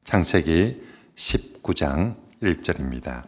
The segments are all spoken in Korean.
창세기 19장 1절입니다.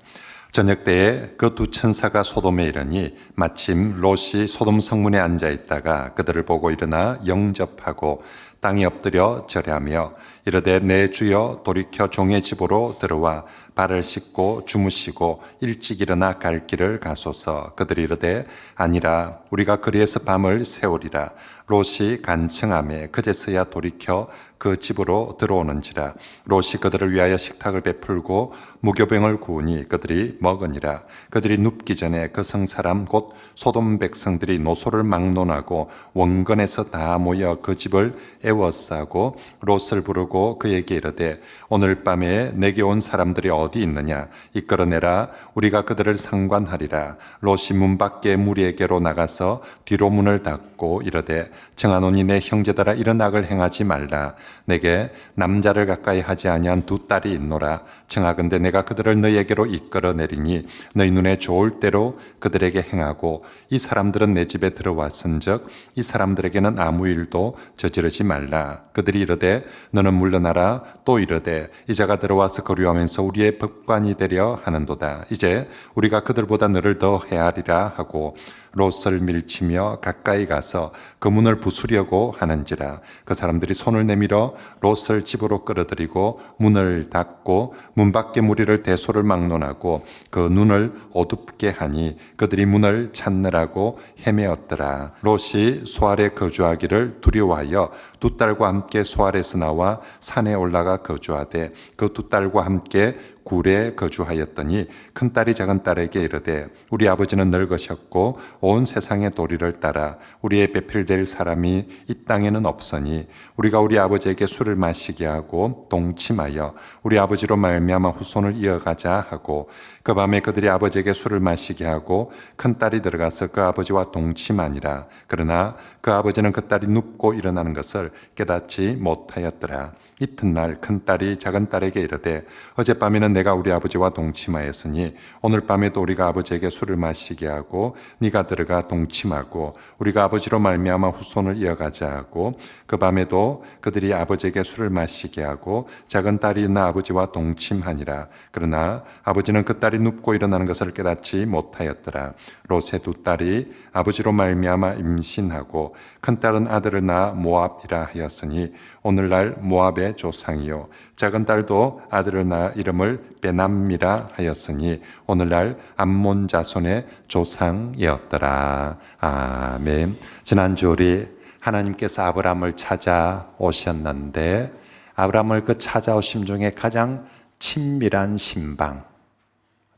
저녁 때에 그 두 천사가 소돔에 이르니 마침 롯이 소돔 성문에 앉아 있다가 그들을 보고 일어나 영접하고 땅에 엎드려 절하며 이르되 내 주여 돌이켜 종의 집으로 들어와 발을 씻고 주무시고 일찍 일어나 갈 길을 가소서. 그들이 이르되 아니라 우리가 그리에서 밤을 새우리라. 롯이 간청하매 그제서야 돌이켜 그 집으로 들어오는지라. 롯이 그들을 위하여 식탁을 베풀고 무교병을 구우니 그들이 먹으니라. 그들이 눕기 전에 그 성사람 곧 소돔 백성들이 노소를 막론하고 원건에서 다 모여 그 집을 에워싸고 롯을 부르고 그에게 이르되 오늘 밤에 내게 온 사람들이 어디 있느냐 이끌어내라. 우리가 그들을 상관하리라. 롯이 문 밖에 무리에게로 나가서 뒤로 문을 닫고 이르되 정하노니 내 형제들아 이런 악을 행하지 말라. 내게 남자를 가까이 하지 아니한 두 딸이 있노라. 청하건대 내가 그들을 너희에게로 이끌어내리니 너희 눈에 좋을 대로 그들에게 행하고 이 사람들은 내 집에 들어왔은즉 이 사람들에게는 아무 일도 저지르지 말라. 그들이 이르되 너는 물러나라. 또 이르되 이자가 들어와서 거류하면서 우리의 법관이 되려 하는도다. 이제 우리가 그들보다 너를 더 헤아리라 하고 롯을 밀치며 가까이 가서 그 문을 부수려고 하는지라. 그 사람들이 손을 내밀어 롯을 집으로 끌어들이고 문을 닫고 문 밖에 무리를 대소를 막론하고 그 눈을 어둡게 하니 그들이 문을 찾느라고 헤매었더라. 롯이 소알에 거주하기를 두려워하여 두 딸과 함께 소알에서 나와 산에 올라가 거주하되 그 두 딸과 함께 굴에 거주하였더니 큰딸이 작은딸에게 이르되 우리 아버지는 늙으셨고 온 세상의 도리를 따라 우리의 배필될 사람이 이 땅에는 없으니 우리가 우리 아버지에게 술을 마시게 하고 동침하여 우리 아버지로 말미암아 후손을 이어가자 하고 그 밤에 그들이 아버지에게 술을 마시게 하고 큰딸이 들어가서 그 아버지와 동침하니라. 그러나 그 아버지는 그 딸이 눕고 일어나는 것을 깨닫지 못하였더라. 이튿날 큰딸이 작은딸에게 이르되 어젯밤에는 내가 우리 아버지와 동침하였으니 오늘 밤에도 우리가 아버지에게 술을 마시게 하고 네가 들어가 동침하고 우리가 아버지로 말미암아 후손을 이어가자 하고 그 밤에도 그들이 아버지에게 술을 마시게 하고 작은딸이 나 아버지와 동침하니라. 그러나 아버지는 그 딸이 눕고 일어나는 것을 깨닫지 못하였더라. 롯의 두 딸이 아버지로 말미암아 임신하고 큰딸은 아들을 낳아 모압이라 하였으니 오늘날 모압의 조상이요 작은 딸도 아들을 낳아 이름을 베남미라 하였으니 오늘날 암몬 자손의 조상이었더라. 아멘. 지난주 우리 하나님께서 아브라함을 찾아오셨는데 아브라함을 그 찾아오심 중에 가장 친밀한 신방,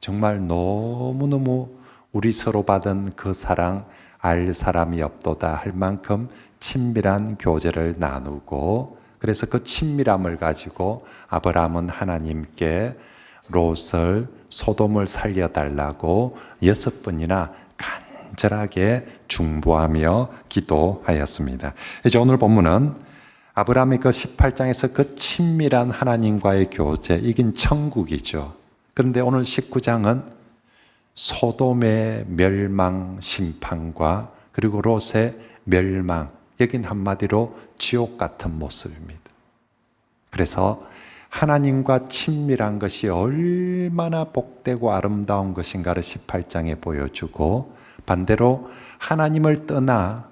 정말 너무너무 우리 서로 받은 그 사랑 알 사람이 없도다 할 만큼 친밀한 교제를 나누고, 그래서 그 친밀함을 가지고 아브라함은 하나님께 롯을 소돔을 살려달라고 6번이나 간절하게 중보하며 기도하였습니다. 이제 오늘 본문은 아브라함의 그 18장에서 그 친밀한 하나님과의 교제, 이긴 천국이죠. 그런데 오늘 19장은 소돔의 멸망 심판과 그리고 롯의 멸망, 여긴 한마디로 지옥 같은 모습입니다. 그래서 하나님과 친밀한 것이 얼마나 복되고 아름다운 것인가를 18장에 보여주고, 반대로 하나님을 떠나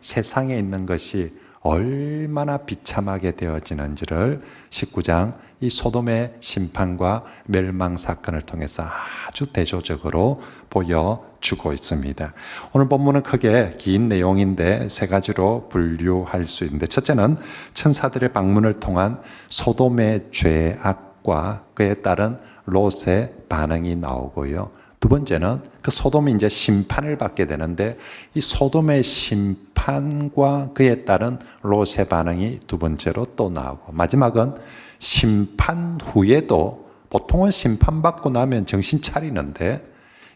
세상에 있는 것이 얼마나 비참하게 되어지는지를 19장 이 소돔의 심판과 멸망 사건을 통해서 아주 대조적으로 보여주고 있습니다. 오늘 본문은 크게 긴 내용인데 세 가지로 분류할 수 있는데, 첫째는 천사들의 방문을 통한 소돔의 죄악과 그에 따른 롯의 반응이 나오고요. 두 번째는 그 소돔이 이제 심판을 받게 되는데 이 소돔의 심판과 그에 따른 롯의 반응이 두 번째로 또 나오고, 마지막은 심판 후에도, 보통은 심판받고 나면 정신 차리는데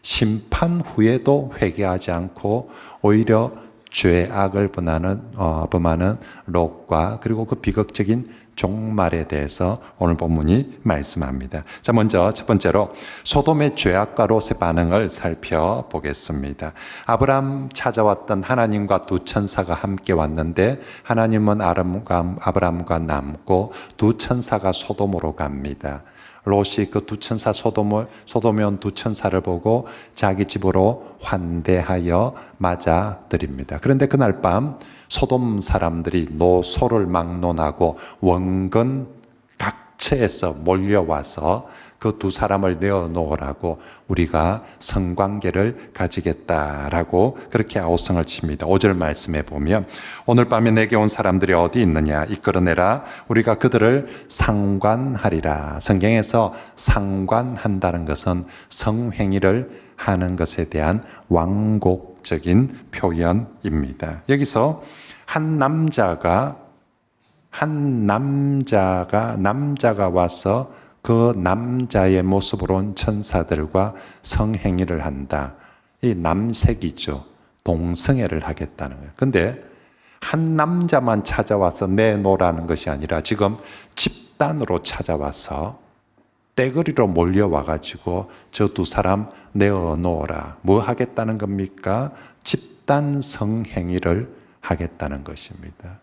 심판 후에도 회개하지 않고 오히려 죄악을 범하는 롯과 그리고 그 비극적인 종말에 대해서 오늘 본문이 말씀합니다. 자, 먼저 첫 번째로 소돔의 죄악과 롯의 반응을 살펴보겠습니다. 아브라함 찾아왔던 하나님과 두 천사가 함께 왔는데 하나님은 아브라함과 남고 두 천사가 소돔으로 갑니다. 롯이 그 두 천사 소돔에 온 두 천사를 보고 자기 집으로 환대하여 맞아들입니다. 그런데 그날 밤 소돔 사람들이 소를 막론하고 원근 각처에서 몰려와서 그 두 사람을 내어놓으라고 우리가 성관계를 가지겠다라고 그렇게 아우성을 칩니다. 5절 말씀에 보면 오늘 밤에 내게 온 사람들이 어디 있느냐 이끌어내라 우리가 그들을 상관하리라. 성경에서 상관한다는 것은 성행위를 하는 것에 대한 완곡적인 표현입니다. 여기서 남자가 와서 그 남자의 모습으로 온 천사들과 성행위를 한다. 이 남색이죠. 동성애를 하겠다는 거예요. 근데 한 남자만 찾아와서 내놓으라는 것이 아니라 지금 집단으로 찾아와서 떼거리로 몰려와가지고 저 두 사람 내어놓으라. 뭐 하겠다는 겁니까? 집단 성행위를 하겠다는 것입니다.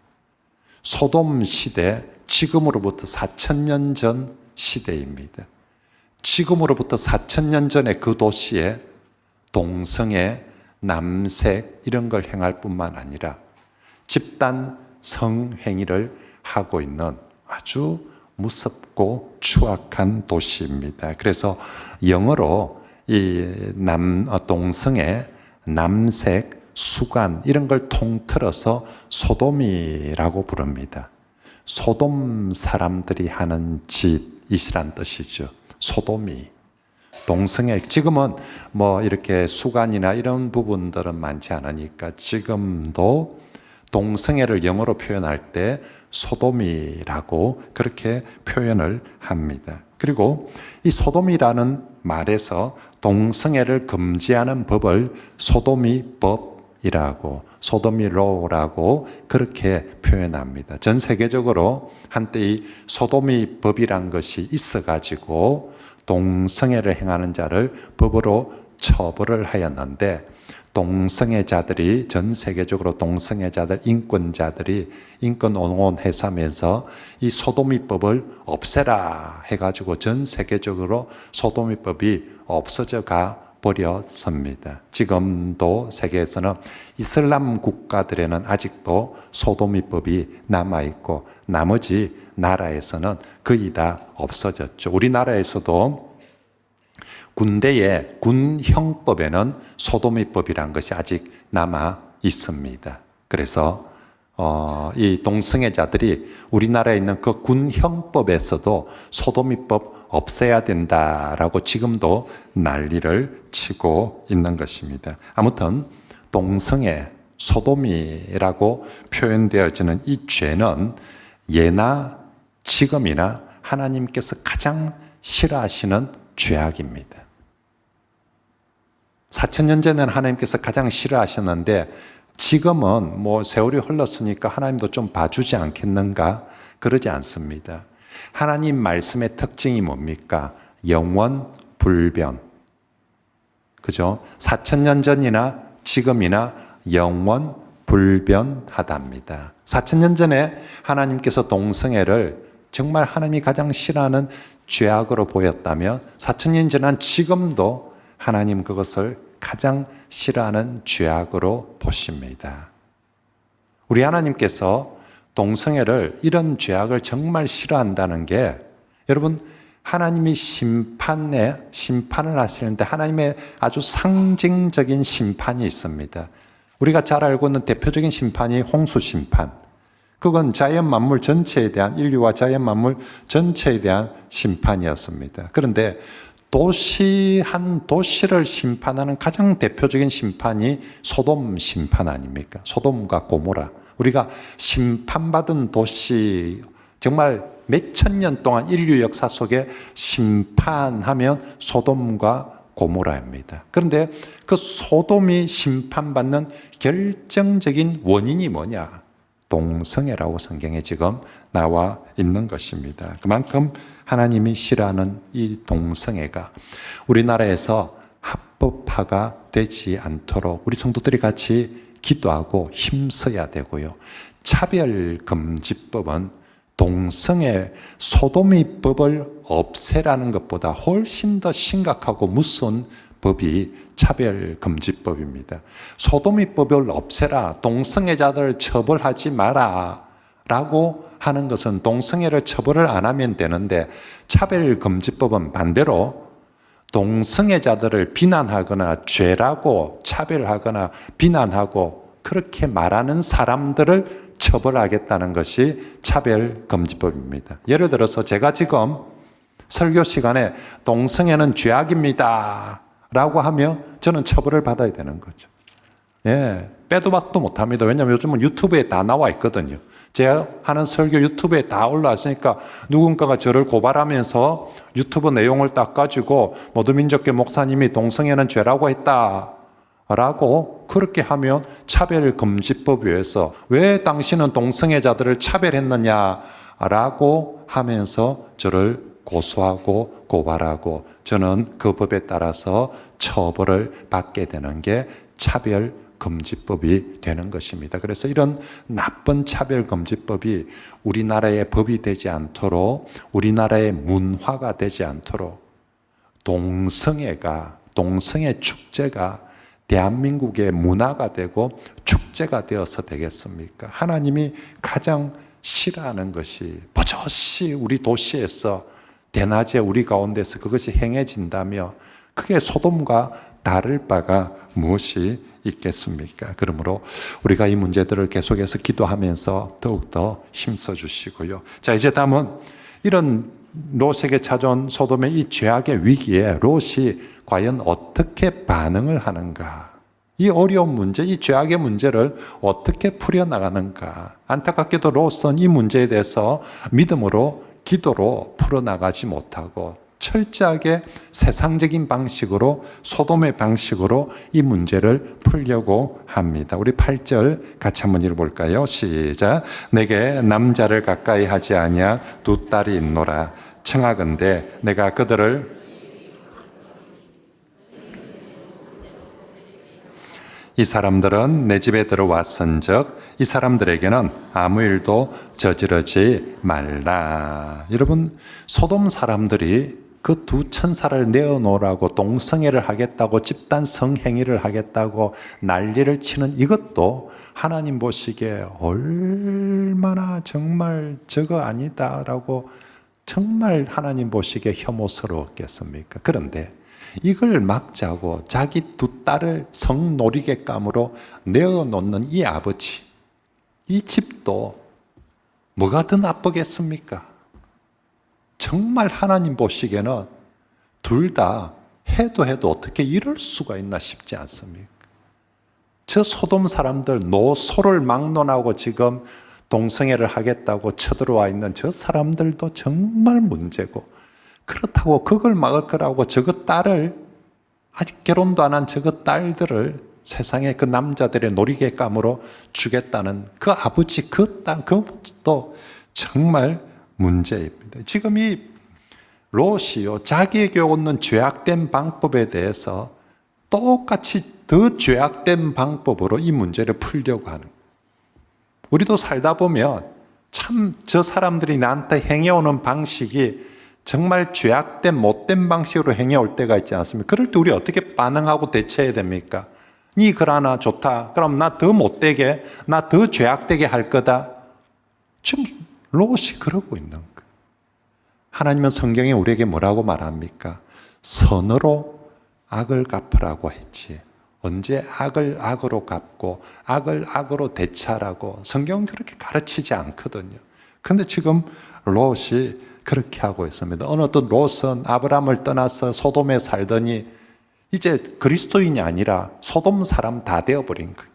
소돔 시대, 지금으로부터 4,000년 전 시대입니다. 지금으로부터 4,000년 전에 그 도시에 동성애, 남색 이런 걸 행할 뿐만 아니라 집단 성행위를 하고 있는 아주 무섭고 추악한 도시입니다. 그래서 영어로 이 동성애, 남색, 수간 이런 걸 통틀어서 소돔이라고 부릅니다. 소돔 사람들이 하는 짓이란 뜻이죠. 소돔이. 동성애, 지금은 뭐 이렇게 수간이나 이런 부분들은 많지 않으니까 지금도 동성애를 영어로 표현할 때 소돔이라고 그렇게 표현을 합니다. 그리고 이 소돔이라는 말에서 동성애를 금지하는 법을 소돔이법이라고 소돔이로라고 그렇게 표현합니다. 전 세계적으로 한때 이 소돔이법이란 것이 있어가지고 동성애를 행하는 자를 법으로 처벌을 하였는데 동성애자들이 전 세계적으로 동성애자들 인권자들이 인권옹호해서면서 이 소돔이법을 없애라 해가지고 전 세계적으로 소돔이법이 없어져 가 버렸습니다. 지금도 세계에서는 이슬람 국가들에는 아직도 소돔이법이 남아있고 나머지 나라에서는 거의 다 없어졌죠. 우리나라에서도 군대의 군형법에는 소돔이법이라는 것이 아직 남아 있습니다. 그래서 이 동성애자들이 우리나라에 있는 그 군형법에서도 소돔이법 없애야 된다라고 지금도 난리를 치고 있는 것입니다. 아무튼 동성애, 소돔이라고 표현되어지는 이 죄는 예나 지금이나 하나님께서 가장 싫어하시는 죄악입니다. 4,000년 전에는 하나님께서 가장 싫어하셨는데 지금은 뭐 세월이 흘렀으니까 하나님도 좀 봐주지 않겠는가? 그러지 않습니다. 하나님 말씀의 특징이 뭡니까? 영원 불변. 그죠? 4,000년 전이나 지금이나 영원 불변하답니다. 4,000년 전에 하나님께서 동성애를 정말 하나님이 가장 싫어하는 죄악으로 보였다면 4,000년 지난 지금도 하나님 그것을 가장 싫어하는 죄악으로 보십니다. 우리 하나님께서 동성애를 이런 죄악을 정말 싫어한다는 게 여러분 하나님이 심판을 하시는데 하나님의 아주 상징적인 심판이 있습니다. 우리가 잘 알고 있는 대표적인 심판이 홍수 심판. 그건 자연 만물 전체에 대한 인류와 자연 만물 전체에 대한 심판이었습니다. 그런데 한 도시를 심판하는 가장 대표적인 심판이 소돔 심판 아닙니까? 소돔과 고모라. 우리가 심판받은 도시, 정말 몇천 년 동안 인류 역사 속에 심판하면 소돔과 고모라입니다. 그런데 그 소돔이 심판받는 결정적인 원인이 뭐냐? 동성애라고 성경에 지금 나와 있는 것입니다. 그만큼 하나님이 싫어하는 이 동성애가 우리나라에서 합법화가 되지 않도록 우리 성도들이 같이 기도하고 힘써야 되고요. 차별금지법은 동성애 소도미법을 없애라는 것보다 훨씬 더 심각하고 무서운 법이 차별금지법입니다. 소도미법을 없애라, 동성애자들을 처벌하지 마라 라고 하는 것은 동성애를 처벌을 안 하면 되는데, 차별금지법은 반대로 동성애자들을 비난하거나 죄라고 차별하거나 비난하고 그렇게 말하는 사람들을 처벌하겠다는 것이 차별금지법입니다. 예를 들어서 제가 지금 설교 시간에 동성애는 죄악입니다 라고 하면 저는 처벌을 받아야 되는 거죠. 예, 빼도 박도 못합니다. 왜냐하면 요즘은 유튜브에 다 나와 있거든요. 제가 하는 설교 유튜브에 다 올라왔으니까 누군가가 저를 고발하면서 유튜브 내용을 딱 가지고 모두민족교 목사님이 동성애는 죄라고 했다라고 그렇게 하면 차별금지법 위에서 왜 당신은 동성애자들을 차별했느냐라고 하면서 저를 고소하고 고발하고 저는 그 법에 따라서 처벌을 받게 되는 게 차별금지법이 되는 것입니다. 그래서 이런 나쁜 차별금지법이 우리나라의 법이 되지 않도록, 우리나라의 문화가 되지 않도록 동성애 축제가 대한민국의 문화가 되고 축제가 되어서 되겠습니까? 하나님이 가장 싫어하는 것이 버젓이 우리 도시에서 대낮에 우리 가운데서 그것이 행해진다며 그게 소돔과 다를 바가 무엇이 있겠습니까? 그러므로 우리가 이 문제들을 계속해서 기도하면서 더욱더 힘써 주시고요. 자, 이제 다음은 이런 롯에게 찾아온 소돔의 이 죄악의 위기에 롯이 과연 어떻게 반응을 하는가? 이 어려운 문제, 이 죄악의 문제를 어떻게 풀어나가는가? 안타깝게도 롯은 이 문제에 대해서 믿음으로, 기도로 풀어나가지 못하고 철저하게 세상적인 방식으로, 소돔의 방식으로 이 문제를 풀려고 합니다. 우리 8절 같이 한번 읽어볼까요? 시작. 내게 남자를 가까이 하지 아니한 두 딸이 있노라. 청하건대 내가 그들을 이 사람들은 내 집에 들어왔은즉 이 사람들에게는 아무 일도 저지르지 말라. 여러분, 소돔 사람들이 그 두 천사를 내어놓으라고 동성애를 하겠다고 집단 성행위를 하겠다고 난리를 치는 이것도 하나님 보시기에 얼마나 정말 저거 아니다라고 정말 하나님 보시기에 혐오스러웠겠습니까? 그런데 이걸 막자고 자기 두 딸을 성놀이객감으로 내어놓는 이 아버지, 이 집도 뭐가 더 나쁘겠습니까? 정말 하나님 보시기에는 둘 다 해도 어떻게 이럴 수가 있나 싶지 않습니까? 저 소돔 사람들 소를 막론하고 지금 동성애를 하겠다고 쳐들어와 있는 저 사람들도 정말 문제고, 그렇다고 그걸 막을 거라고 저거 딸을, 아직 결혼도 안 한 저거 딸들을 세상의 그 남자들의 놀이객감으로 주겠다는 그 아버지, 그 딸, 그것도 정말 문제입니다. 지금 이 롯이요, 자기에게 오는 죄악된 방법에 대해서 똑같이 더 죄악된 방법으로 이 문제를 풀려고 하는. 우리도 살다 보면 참 저 사람들이 나한테 행해오는 방식이 정말 죄악된 못된 방식으로 행해올 때가 있지 않습니까? 그럴 때 우리 어떻게 반응하고 대처해야 됩니까? 니 그러나 좋다. 그럼 나 더 못되게, 나 더 죄악되게 할 거다. 지금 롯이 그러고 있는 거예요. 하나님은 성경에 우리에게 뭐라고 말합니까? 선으로 악을 갚으라고 했지. 언제 악을 악으로 갚고 악을 악으로 대처하라고 성경은 그렇게 가르치지 않거든요. 그런데 지금 롯이 그렇게 하고 있습니다. 어느 또 롯은 아브라함을 떠나서 소돔에 살더니 이제 그리스도인이 아니라 소돔 사람 다 되어버린 거예요.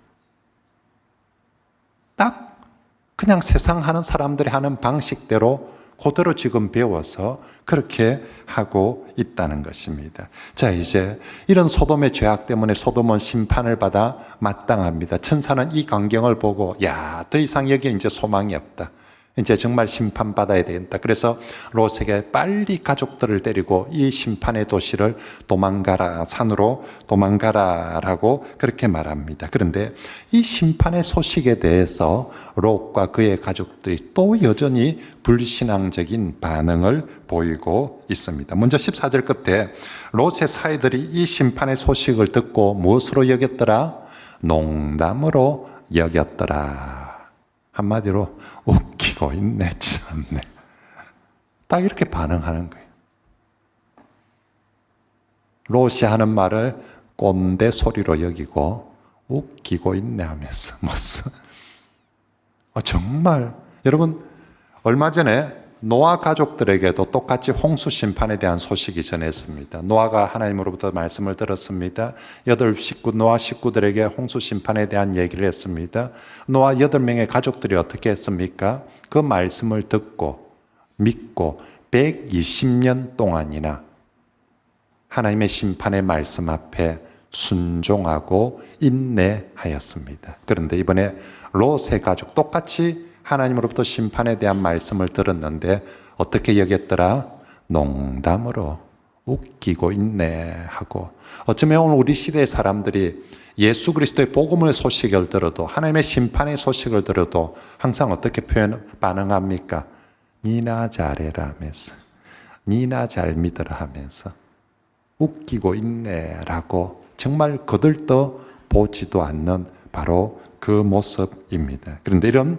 딱 그냥 세상 하는 사람들이 하는 방식대로 그대로 지금 배워서 그렇게 하고 있다는 것입니다. 자, 이제 이런 소돔의 죄악 때문에 소돔은 심판을 받아 마땅합니다. 천사는 이 광경을 보고 더 이상 여기에 이제 소망이 없다. 이제 정말 심판받아야 되겠다. 그래서 롯에게 빨리 가족들을 데리고 이 심판의 도시를 도망가라, 산으로 도망가라라고 그렇게 말합니다. 그런데 이 심판의 소식에 대해서 롯과 그의 가족들이 또 여전히 불신앙적인 반응을 보이고 있습니다. 먼저 14절 끝에 롯의 사이들이 이 심판의 소식을 듣고 무엇으로 여겼더라? 농담으로 여겼더라. 한마디로 웃기고 있네, 참네. 딱 이렇게 반응하는 거예요. 롯이 하는 말을 꼰대 소리로 여기고 웃기고 있네 하면서 무슨 정말 여러분 얼마 전에 노아 가족들에게도 똑같이 홍수 심판에 대한 소식이 전했습니다. 노아가 하나님으로부터 말씀을 들었습니다. 노아 식구들에게 홍수 심판에 대한 얘기를 했습니다. 노아 8명의 가족들이 어떻게 했습니까? 그 말씀을 듣고 믿고 120년 동안이나 하나님의 심판의 말씀 앞에 순종하고 인내하였습니다. 그런데 이번에 롯의 가족 똑같이 하나님으로부터 심판에 대한 말씀을 들었는데 어떻게 여겼더라? 농담으로 웃기고 있네 하고, 어쩌면 오늘 우리 시대의 사람들이 예수 그리스도의 복음의 소식을 들어도, 하나님의 심판의 소식을 들어도 항상 어떻게 반응합니까? 니나 잘해라 하면서, 니나 잘 믿어라 하면서 웃기고 있네 라고 정말 거들떠 보지도 않는 바로 그 모습입니다. 그런데 이런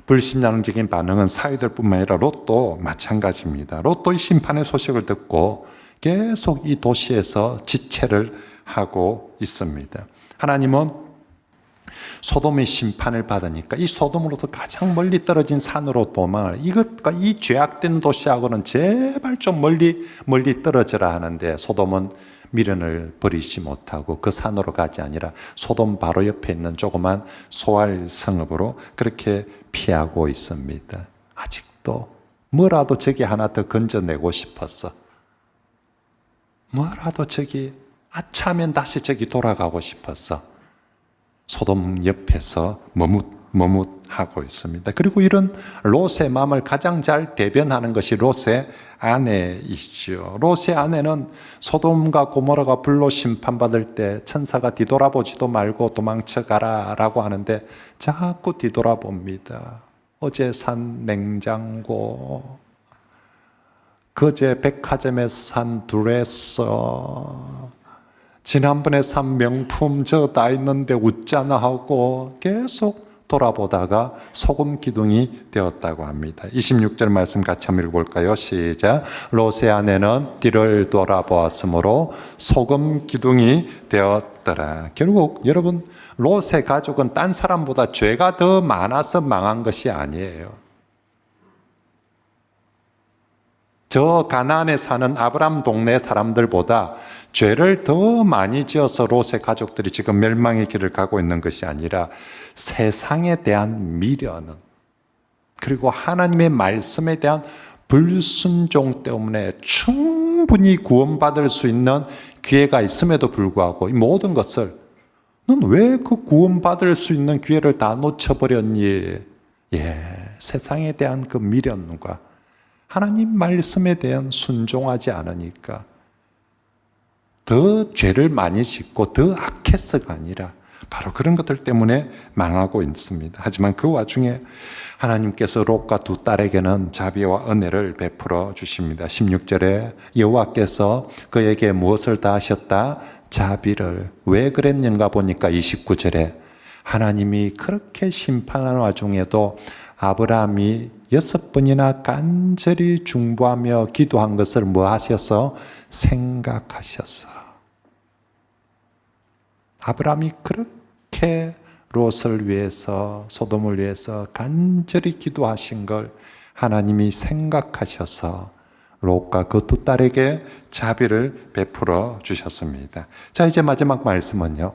불신앙적인 반응은 사이들뿐만 아니라 롯도 마찬가지입니다. 롯도 이 심판의 소식을 듣고 계속 이 도시에서 지체를 하고 있습니다. 하나님은 소돔의 심판을 받으니까 이 소돔으로부터 가장 멀리 떨어진 산으로 도망을, 이것과 이 죄악된 도시하고는 제발 좀 멀리 떨어져라 하는데 소돔은 미련을 버리지 못하고 그 산으로 가지 아니라 소돔 바로 옆에 있는 조그만 소알 성읍으로 그렇게 피하고 있습니다. 아직도 뭐라도 저기 하나 더 건져내고 싶었어. 뭐라도 저기 아차하면 다시 저기 돌아가고 싶었어. 소돔 옆에서 머뭇하고 있습니다. 그리고 이런 롯의 마음을 가장 잘 대변하는 것이 롯의 아내이죠. 롯의 아내는 소돔과 고모라가 불로 심판받을 때 천사가 뒤돌아보지도 말고 도망쳐가라 라고 하는데 자꾸 뒤돌아봅니다. 어제 산 냉장고, 그제 백화점에서 산 드레스, 지난번에 산 명품 저 다 있는데 웃잖아 하고 계속 돌아보다가 소금 기둥이 되었다고 합니다. 26절 말씀 같이 한번 읽어볼까요? 시작. 롯의 아내는 뒤를 돌아보았으므로 소금 기둥이 되었더라. 결국 여러분, 롯의 가족은 딴 사람보다 죄가 더 많아서 망한 것이 아니에요. 저 가나안에 사는 아브람 동네 사람들보다 죄를 더 많이 지어서 롯의 가족들이 지금 멸망의 길을 가고 있는 것이 아니라 세상에 대한 미련은, 그리고 하나님의 말씀에 대한 불순종 때문에 충분히 구원받을 수 있는 기회가 있음에도 불구하고 이 모든 것을, 넌 왜 그 구원받을 수 있는 기회를 다 놓쳐버렸니? 세상에 대한 그 미련과 하나님 말씀에 대한 순종하지 않으니까 더 죄를 많이 짓고 더 악해서가 아니라 바로 그런 것들 때문에 망하고 있습니다. 하지만 그 와중에 하나님께서 롯과 두 딸에게는 자비와 은혜를 베풀어 주십니다. 16절에 여호와께서 그에게 무엇을 다하셨다? 자비를. 왜 그랬는가 보니까 29절에 하나님이 그렇게 심판하는 와중에도 아브라함이 6번이나 간절히 중보하며 기도한 것을 뭐 하셔서? 생각하셔서. 아브라함이 그렇게 롯을 위해서, 소돔을 위해서 간절히 기도하신 걸 하나님이 생각하셔서 롯과 그 두 딸에게 자비를 베풀어 주셨습니다. 자, 이제 마지막 말씀은요.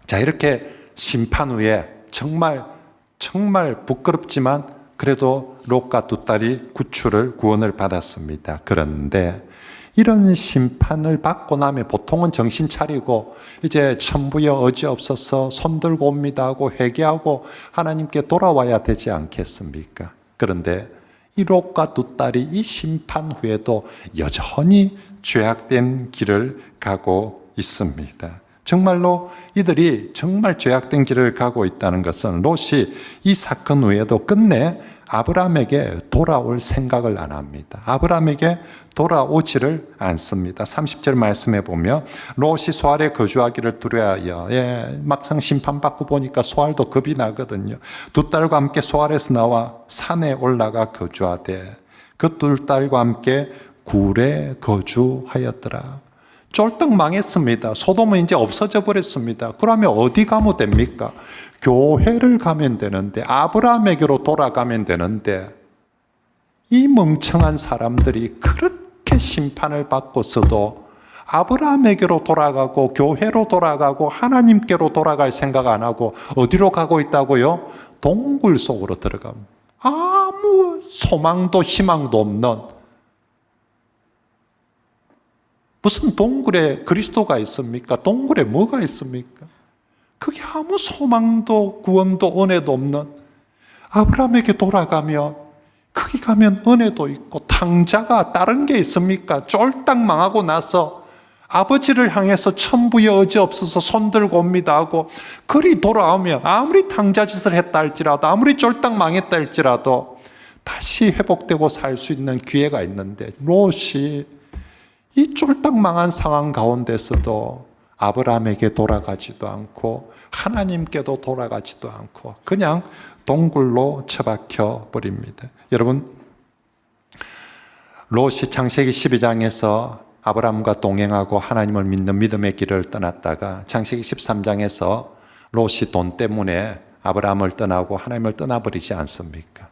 자, 이렇게 심판 후에 정말 부끄럽지만 그래도 롯과 두 딸이 구원을 받았습니다. 그런데 이런 심판을 받고 나면 보통은 정신 차리고 이제 천부여 어지없어서 손들고 옵니다 하고 회개하고 하나님께 돌아와야 되지 않겠습니까? 그런데 이 롯과 두 딸이 이 심판 후에도 여전히 죄악된 길을 가고 있습니다. 정말로 이들이 정말 죄악된 길을 가고 있다는 것은 롯이 이 사건 후에도 끝내 아브라함에게 돌아올 생각을 안 합니다. 아브라함에게 돌아오지를 않습니다. 30절 말씀해 보면 롯이 소알에 거주하기를 두려워하여 막상 심판받고 보니까 소알도 겁이 나거든요. 두 딸과 함께 소알에서 나와 산에 올라가 거주하되 그 두 딸과 함께 굴에 거주하였더라. 쫄딱 망했습니다. 소돔은 이제 없어져 버렸습니다. 그러면 어디 가면 됩니까? 교회를 가면 되는데, 아브라함에게로 돌아가면 되는데, 이 멍청한 사람들이 그렇게 심판을 받고서도 아브라함에게로 돌아가고 교회로 돌아가고 하나님께로 돌아갈 생각 안 하고 어디로 가고 있다고요? 동굴 속으로 들어가면 아무 소망도 희망도 없는, 무슨 동굴에 그리스도가 있습니까? 동굴에 뭐가 있습니까? 그게 아무 소망도 구원도 은혜도 없는, 아브라함에게 돌아가면 거기 가면 은혜도 있고 탕자가 다른 게 있습니까? 쫄딱 망하고 나서 아버지를 향해서 천부여 어지없어서 손들고 옵니다 하고 그리 돌아오면 아무리 탕자짓을 했다 할지라도, 아무리 쫄딱 망했다 할지라도 다시 회복되고 살 수 있는 기회가 있는데, 롯이 이 쫄딱 망한 상황 가운데서도 아브라함에게 돌아가지도 않고 하나님께도 돌아가지도 않고 그냥 동굴로 처박혀 버립니다. 여러분, 롯이 창세기 12장에서 아브라함과 동행하고 하나님을 믿는 믿음의 길을 떠났다가 창세기 13장에서 롯이 돈 때문에 아브라함을 떠나고 하나님을 떠나버리지 않습니까?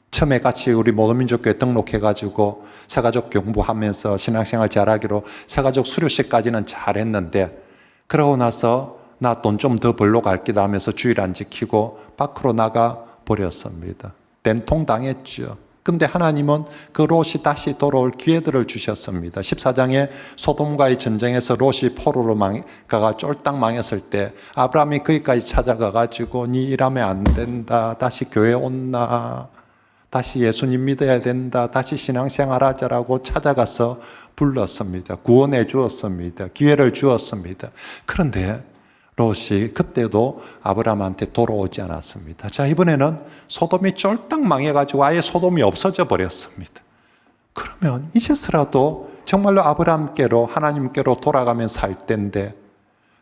처음에 같이 우리 모든민족교회 등록해가지고 새가족 공부하면서 신앙생활 잘하기로 새가족 수료식까지는 잘했는데, 그러고 나서 나 돈 좀 더 벌러 갈 기도 하면서 주일 안 지키고 밖으로 나가 버렸습니다. 된통 당했죠. 근데 하나님은 그 롯이 다시 돌아올 기회들을 주셨습니다. 14장에 소돔과의 전쟁에서 롯이 포로로 가가 쫄딱 망했을 때 아브라함이 거기까지 찾아가가지고 니 일하면 안 된다, 다시 교회 온나, 다시 예수님 믿어야 된다, 다시 신앙생활 하자라고 찾아가서 불렀습니다. 구원해 주었습니다. 기회를 주었습니다. 그런데 롯이 그때도 아브라함한테 돌아오지 않았습니다. 자, 이번에는 소돔이 쫄딱 망해가지고 아예 소돔이 없어져 버렸습니다. 그러면 이제서라도 정말로 아브라함께로, 하나님께로 돌아가면 살 텐데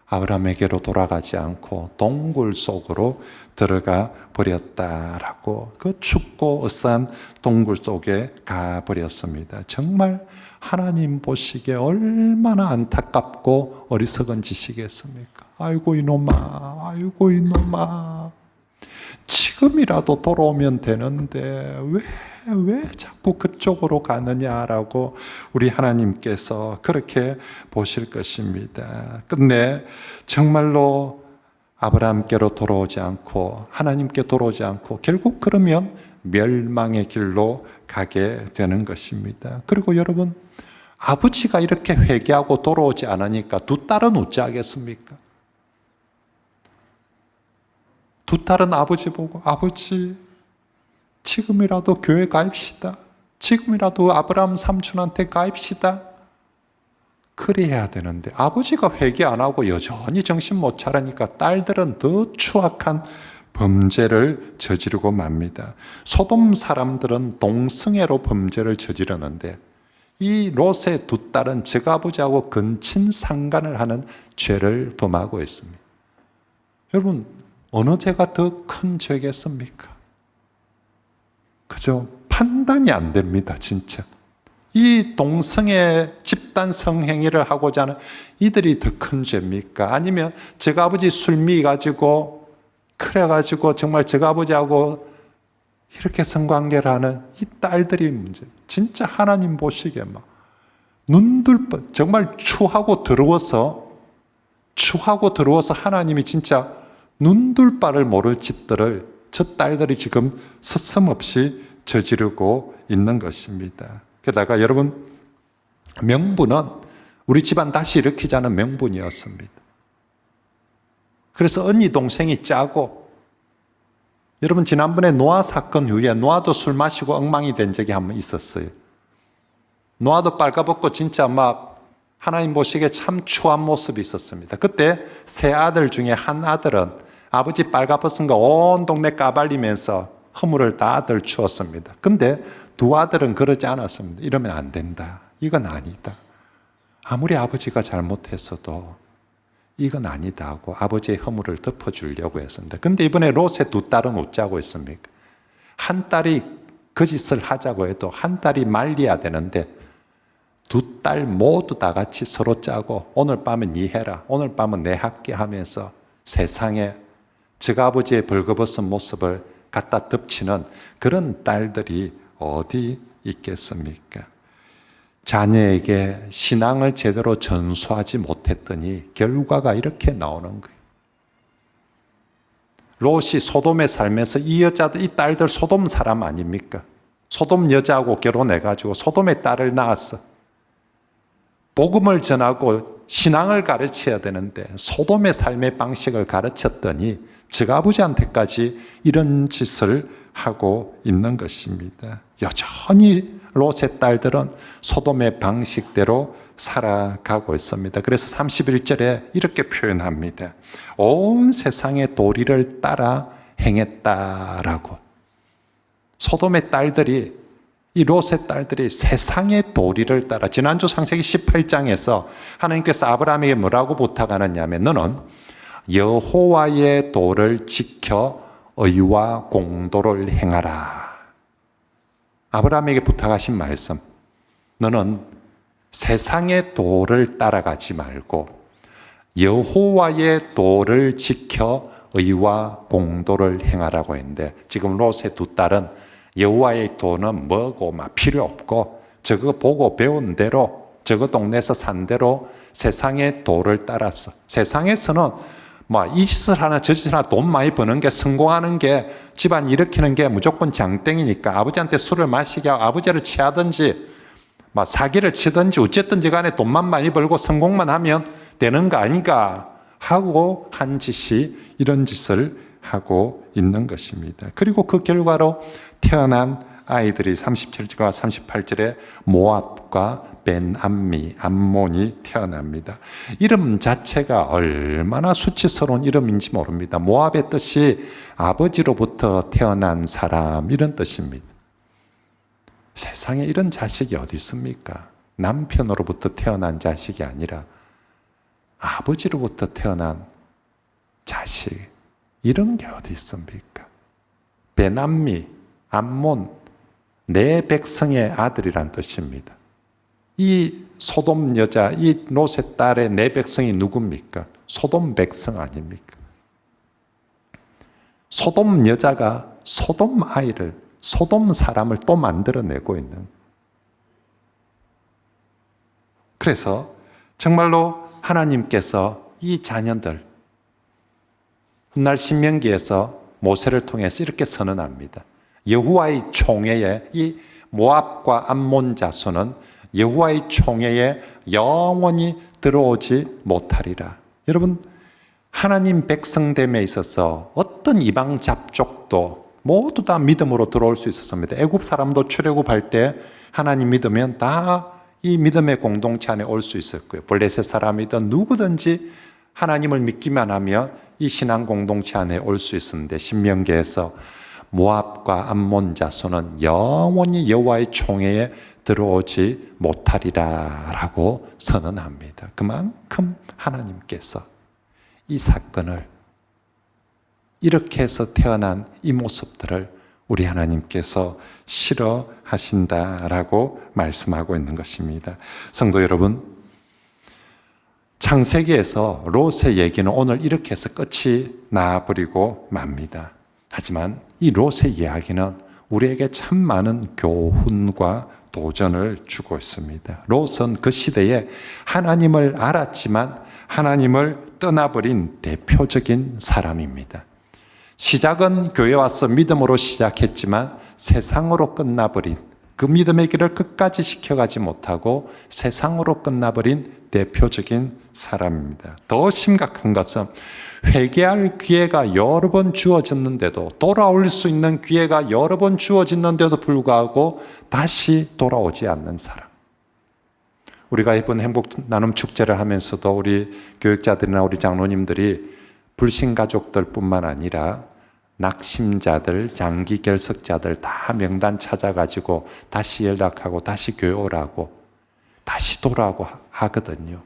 아브라함에게로 돌아가지 않고 동굴 속으로 들어가 버렸다라고, 그 춥고 으스한 동굴 속에 가 버렸습니다. 정말 하나님 보시기에 얼마나 안타깝고 어리석은 짓이겠습니까? 아이고 이놈아, 아이고 이놈아, 지금이라도 돌아오면 되는데 왜 자꾸 그쪽으로 가느냐라고 우리 하나님께서 그렇게 보실 것입니다. 끝내 정말로 아브라함께로 돌아오지 않고 하나님께 돌아오지 않고 결국 그러면 멸망의 길로 가게 되는 것입니다. 그리고 여러분, 아버지가 이렇게 회개하고 돌아오지 않으니까 두 딸은 어찌하겠습니까? 두 딸은 아버지 보고, 아버지 지금이라도 교회 가입시다, 지금이라도 아브라함 삼촌한테 가입시다, 그래야 되는데 아버지가 회개 안 하고 여전히 정신 못 차리니까 딸들은 더 추악한 범죄를 저지르고 맙니다. 소돔 사람들은 동성애로 범죄를 저지르는데 이 롯의 두 딸은 적아버지하고 근친상간을 하는 죄를 범하고 있습니다. 여러분, 어느 죄가 더 큰 죄겠습니까? 그죠? 판단이 안 됩니다, 진짜. 이 동성애 집단 성행위를 하고자 하는 이들이 더 큰 죄입니까? 아니면 적아버지 술미 가지고 그래가지고 정말 적아버지하고 이렇게 성관계를 하는 이 딸들이 문제. 진짜 하나님 보시기에 막 정말 추하고 더러워서 하나님이 진짜 눈둘 바를 모를 짓들을 저 딸들이 지금 서슴없이 저지르고 있는 것입니다. 게다가 여러분, 명분은 우리 집안 다시 일으키자는 명분이었습니다. 그래서 언니 동생이 짜고, 여러분 지난번에 노아 사건 후에 노아도 술 마시고 엉망이 된 적이 한 번 있었어요. 노아도 빨가벗고 진짜 막 하나님 보시기에 참 추한 모습이 있었습니다. 그때 세 아들 중에 한 아들은 아버지 빨가벗은 거 온 동네 까발리면서 허물을 다 들추었습니다. 근데 두 아들은 그러지 않았습니다. 이러면 안 된다. 이건 아니다. 아무리 아버지가 잘못했어도 이건 아니다 하고 아버지의 허물을 덮어주려고 했습니다. 근데 이번에 롯의 두 딸은 어쩌고 했습니까? 한 딸이 그 짓을 하자고 해도 한 딸이 말려야 되는데 두 딸 모두 다 같이 서로 짜고 오늘 밤은 네 해라, 오늘 밤은 내 할게 하면서 세상에 저 아버지의 벌거벗은 모습을 갖다 덮치는 그런 딸들이 어디 있겠습니까? 자녀에게 신앙을 제대로 전수하지 못했더니 결과가 이렇게 나오는 거예요. 롯이 소돔에 살면서 이 여자들, 이 딸들 소돔 사람 아닙니까? 소돔 여자하고 결혼해가지고 소돔의 딸을 낳았어. 복음을 전하고 신앙을 가르쳐야 되는데 소돔의 삶의 방식을 가르쳤더니 저 아버지한테까지 이런 짓을 하고 있는 것입니다. 여전히 롯의 딸들은 소돔의 방식대로 살아가고 있습니다. 그래서 31절에 이렇게 표현합니다. 온 세상의 도리를 따라 행했다라고. 소돔의 딸들이, 이 롯의 딸들이 세상의 도리를 따라, 지난주 창세기 18장에서 하나님께서 아브라함에게 뭐라고 부탁하느냐면 너는 여호와의 도를 지켜 의와 공도를 행하라. 아브라함에게 부탁하신 말씀, 너는 세상의 도를 따라가지 말고 여호와의 도를 지켜 의와 공도를 행하라고 했는데, 지금 롯의 두 딸은 여호와의 도는 뭐고 막 필요 없고 저거 보고 배운 대로, 저거 동네에서 산 대로 세상의 도를 따랐어. 세상에서는 이 짓을 하나 저 짓을 하나 돈 많이 버는 게, 성공하는 게, 집안 일으키는 게 무조건 장땡이니까 아버지한테 술을 마시게 하고 아버지를 취하든지 사기를 치든지 어쨌든지 간에 돈만 많이 벌고 성공만 하면 되는 거 아닌가 하고 한 짓이 이런 짓을 하고 있는 것입니다. 그리고 그 결과로 태어난 아이들이 37절과 38절에 모압과 벤암미, 암몬이 태어납니다. 이름 자체가 얼마나 수치스러운 이름인지 모릅니다. 모압의 뜻이 아버지로부터 태어난 사람, 이런 뜻입니다. 세상에 이런 자식이 어디 있습니까? 남편으로부터 태어난 자식이 아니라 아버지로부터 태어난 자식, 이런 게 어디 있습니까? 벤암미, 암몬, 내 백성의 아들이란 뜻입니다. 이 소돔 여자, 이 롯의 딸의 내 백성이 누굽니까? 소돔 백성 아닙니까? 소돔 여자가 소돔 아이를, 소돔 사람을 또 만들어내고 있는. 그래서 정말로 하나님께서 이 자녀들, 훗날 신명기에서 모세를 통해서 이렇게 선언합니다. 여호와의 총회에, 이 모압과 암몬 자손은 여호와의 총회에 영원히 들어오지 못하리라. 여러분, 하나님 백성됨에 있어서 어떤 이방 잡족도 모두 다 믿음으로 들어올 수 있었습니다. 애굽 사람도 출애굽할 때 하나님 믿으면 다 이 믿음의 공동체 안에 올 수 있었고요. 블레셋 사람이든 누구든지 하나님을 믿기만 하면 이 신앙 공동체 안에 올 수 있었는데, 신명기에서 모압과 암몬 자손은 영원히 여호와의 총회에 들어오지 못하리라 라고 선언합니다. 그만큼 하나님께서 이 사건을, 이렇게 해서 태어난 이 모습들을 우리 하나님께서 싫어하신다라고 말씀하고 있는 것입니다. 성도 여러분, 창세기에서 롯의 얘기는 오늘 이렇게 해서 끝이 나버리고 맙니다. 하지만 이 롯의 이야기는 우리에게 참 많은 교훈과 도전을 주고 있습니다. 롯은 그 시대에 하나님을 알았지만 하나님을 떠나버린 대표적인 사람입니다. 시작은 교회 와서 믿음으로 시작했지만 세상으로 끝나버린, 그 믿음의 길을 끝까지 지켜가지 못하고 세상으로 끝나버린 대표적인 사람입니다. 더 심각한 것은 회개할 기회가 여러 번 주어졌는데도, 돌아올 수 있는 기회가 여러 번 주어졌는데도 불구하고 다시 돌아오지 않는 사람. 우리가 이번 행복 나눔 축제를 하면서도 우리 교육자들이나 우리 장로님들이 불신가족들 뿐만 아니라 낙심자들, 장기 결석자들 다 명단 찾아가지고 다시 연락하고 다시 교회 오라고, 다시 돌아오고 하거든요.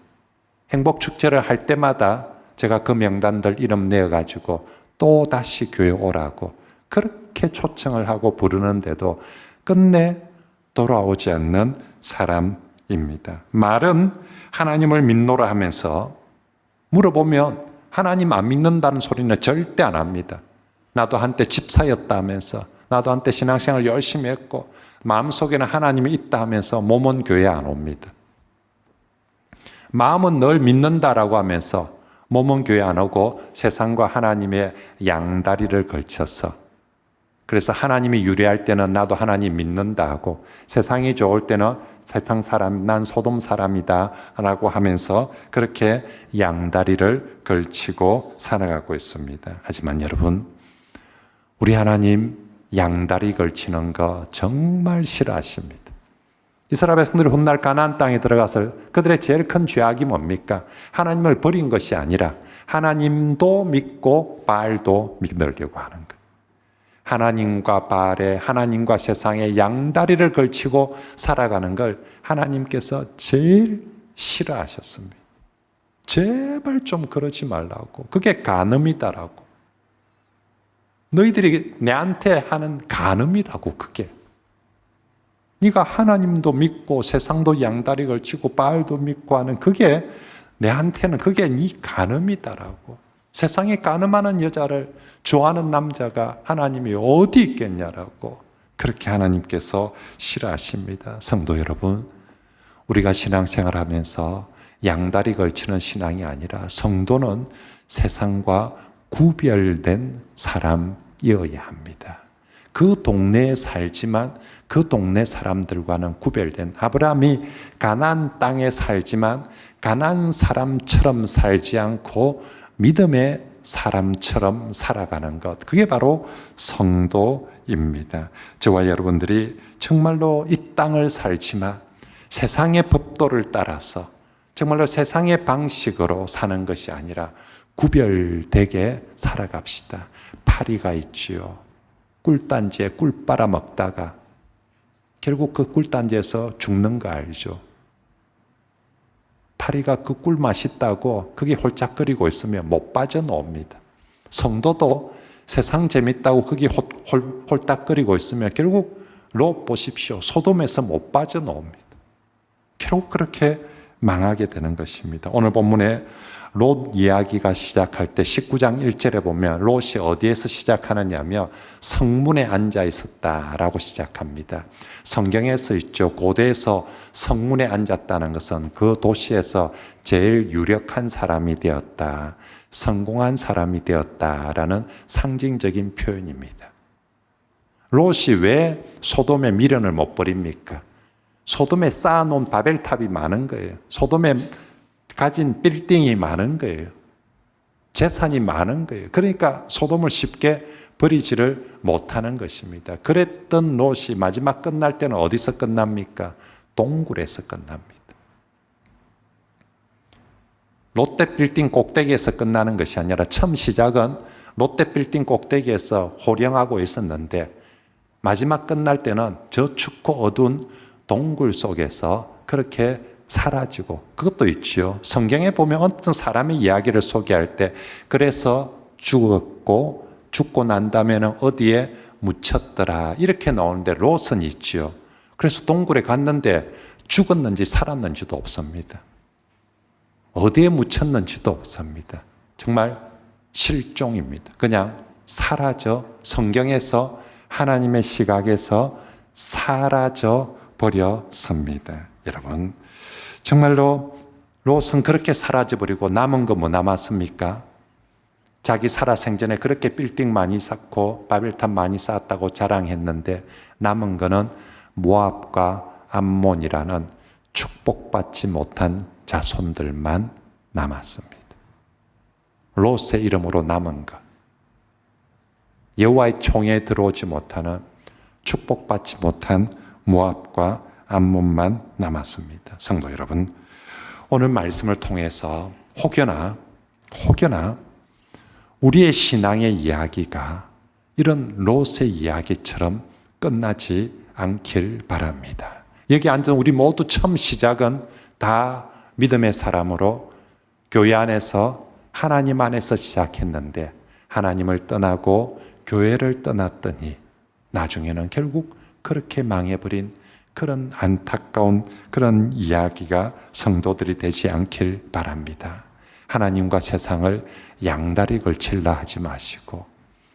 행복 축제를 할 때마다 제가 그 명단들 이름 내어가지고 또 다시 교회 오라고 그렇게 초청을 하고 부르는데도 끝내 돌아오지 않는 사람입니다. 말은 하나님을 믿노라 하면서 물어보면 하나님 안 믿는다는 소리는 절대 안 합니다. 나도 한때 집사였다 하면서, 나도 한때 신앙생활 열심히 했고 마음속에는 하나님이 있다 하면서 몸은 교회 안 옵니다. 마음은 늘 믿는다라고 하면서 몸은 교회 안 오고 세상과 하나님의 양다리를 걸쳐서, 그래서 하나님이 유리할 때는 나도 하나님 믿는다 하고, 세상이 좋을 때는 세상 사람, 난 소돔 사람이다 라고 하면서 그렇게 양다리를 걸치고 살아가고 있습니다. 하지만 여러분, 우리 하나님 양다리 걸치는 거 정말 싫어하십니다. 이스라엘 백성들이 훗날 가나안 땅에 들어가서 그들의 제일 큰 죄악이 뭡니까? 하나님을 버린 것이 아니라 하나님도 믿고 바알도 믿으려고 하는 것. 하나님과 바알의, 하나님과 세상의 양다리를 걸치고 살아가는 걸 하나님께서 제일 싫어하셨습니다. 제발 좀 그러지 말라고. 그게 간음이다라고. 너희들이 내한테 하는 간음이라고. 그게 네가 하나님도 믿고 세상도 양다리 걸치고 바알도 믿고 하는 그게 내한테는 그게 네 간음이다라고. 세상에 간음하는 여자를 좋아하는 남자가 하나님이 어디 있겠냐라고 그렇게 하나님께서 싫어하십니다. 성도 여러분, 우리가 신앙생활하면서 양다리 걸치는 신앙이 아니라 성도는 세상과 구별된 사람이어야 합니다. 그 동네에 살지만 그 동네 사람들과는 구별된, 아브라함이 가나안 땅에 살지만 가나안 사람처럼 살지 않고 믿음의 사람처럼 살아가는 것, 그게 바로 성도입니다. 저와 여러분들이 정말로 이 땅을 살지만 세상의 법도를 따라서 정말로 세상의 방식으로 사는 것이 아니라 구별되게 살아갑시다. 파리가 있지요. 꿀단지에 꿀 빨아먹다가 결국 그 꿀단지에서 죽는 거 알죠? 파리가 그 꿀 맛있다고 그게 홀짝거리고 있으면 못 빠져나옵니다. 성도도 세상 재밌다고 그게 홀딱거리고 있으면 결국 롯 보십시오. 소돔에서 못 빠져나옵니다. 결국 그렇게 망하게 되는 것입니다. 오늘 본문에 롯 이야기가 시작할 때 19장 1절에 보면 롯이 어디에서 시작하느냐며 성문에 앉아 있었다라고 시작합니다. 성경에서 있죠. 고대에서 성문에 앉았다는 것은 그 도시에서 제일 유력한 사람이 되었다, 성공한 사람이 되었다라는 상징적인 표현입니다. 롯이 왜 소돔의 미련을 못 버립니까? 소돔에 쌓아놓은 바벨탑이 많은 거예요. 소돔에 가진 빌딩이 많은 거예요. 재산이 많은 거예요. 그러니까 소돔을 쉽게 버리지를 못하는 것입니다. 그랬던 롯이 마지막 끝날 때는 어디서 끝납니까? 동굴에서 끝납니다. 롯데 빌딩 꼭대기에서 끝나는 것이 아니라 처음 시작은 롯데 빌딩 꼭대기에서 호령하고 있었는데 마지막 끝날 때는 저 춥고 어두운 동굴 속에서 그렇게 사라지고, 그것도 있지요. 성경에 보면 어떤 사람의 이야기를 소개할 때 그래서 죽었고 죽고 난 다음에는 어디에 묻혔더라 이렇게 나오는데 롯은 있지요. 그래서 동굴에 갔는데 죽었는지 살았는지도 없습니다. 어디에 묻혔는지도 없습니다. 정말 실종입니다. 그냥 사라져, 성경에서 하나님의 시각에서 사라져 버렸습니다. 여러분, 정말로 롯은 그렇게 사라져버리고 남은 거 뭐 남았습니까? 자기 살아생전에 그렇게 빌딩 많이 쌓고 바벨탑 많이 쌓았다고 자랑했는데 남은 거는 모압과 암몬이라는 축복받지 못한 자손들만 남았습니다. 롯의 이름으로 남은 것, 여호와의 총에 들어오지 못하는 축복받지 못한 모압과 암몬만 남았습니다. 성도 여러분, 오늘 말씀을 통해서 혹여나 우리의 신앙의 이야기가 이런 롯의 이야기처럼 끝나지 않길 바랍니다. 여기 앉은 우리 모두 처음 시작은 다 믿음의 사람으로 교회 안에서 하나님 안에서 시작했는데 하나님을 떠나고 교회를 떠났더니 나중에는 결국 그렇게 망해버린 그런 안타까운 그런 이야기가 성도들이 되지 않길 바랍니다. 하나님과 세상을 양다리 걸칠라 하지 마시고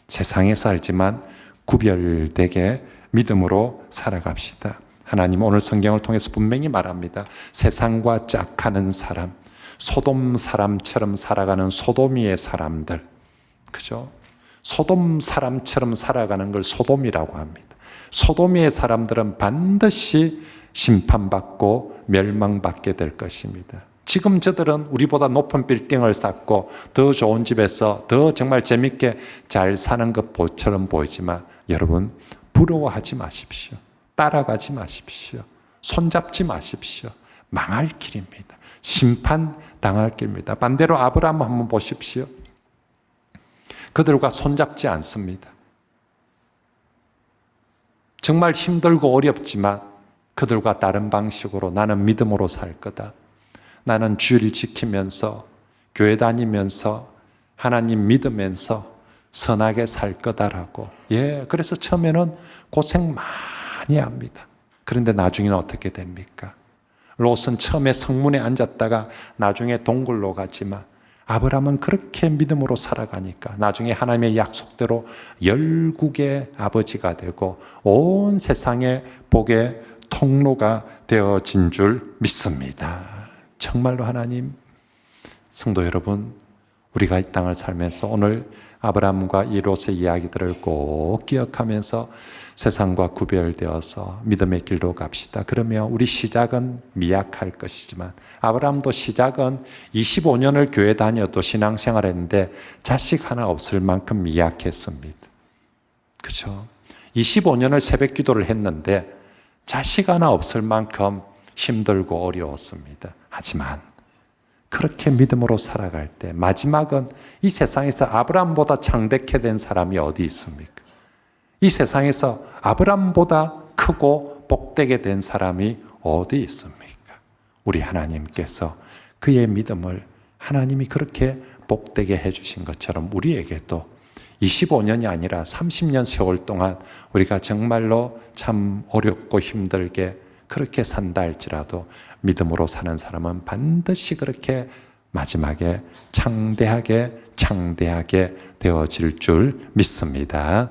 세상에 살지만 구별되게 믿음으로 살아갑시다. 하나님 오늘 성경을 통해서 분명히 말합니다. 세상과 짝하는 사람, 소돔 사람처럼 살아가는 소돔이의 사람들, 그죠? 소돔 사람처럼 살아가는 걸 소돔이라고 합니다. 소돔의 사람들은 반드시 심판받고 멸망받게 될 것입니다. 지금 저들은 우리보다 높은 빌딩을 쌓고 더 좋은 집에서 더 정말 재밌게 잘 사는 것처럼 보이지만 여러분 부러워하지 마십시오. 따라가지 마십시오. 손잡지 마십시오. 망할 길입니다. 심판당할 길입니다. 반대로 아브라함 한번 보십시오. 그들과 손잡지 않습니다. 정말 힘들고 어렵지만 그들과 다른 방식으로 나는 믿음으로 살 거다. 나는 주를 지키면서 교회 다니면서 하나님 믿으면서 선하게 살 거다라고. 그래서 처음에는 고생 많이 합니다. 그런데 나중에는 어떻게 됩니까? 롯은 처음에 성문에 앉았다가 나중에 동굴로 가지만 아브라함은 그렇게 믿음으로 살아가니까 나중에 하나님의 약속대로 열국의 아버지가 되고 온 세상의 복의 통로가 되어진 줄 믿습니다. 정말로 하나님, 성도 여러분, 우리가 이 땅을 살면서 오늘 아브라함과 이 롯의 이야기들을 꼭 기억하면서 세상과 구별되어서 믿음의 길로 갑시다. 그러면 우리 시작은 미약할 것이지만 아브라함도 시작은 25년을 교회 다녀도 신앙생활 했는데 자식 하나 없을 만큼 미약했습니다. 그렇죠? 25년을 새벽 기도를 했는데 자식 하나 없을 만큼 힘들고 어려웠습니다. 하지만 그렇게 믿음으로 살아갈 때 마지막은 이 세상에서 아브라함보다 창대케 된 사람이 어디 있습니까? 이 세상에서 아브라함보다 크고 복되게 된 사람이 어디 있습니까? 우리 하나님께서 그의 믿음을 하나님이 그렇게 복되게 해주신 것처럼 우리에게도 25년이 아니라 30년 세월 동안 우리가 정말로 참 어렵고 힘들게 그렇게 산다 할지라도 믿음으로 사는 사람은 반드시 그렇게 마지막에 창대하게 되어질 줄 믿습니다.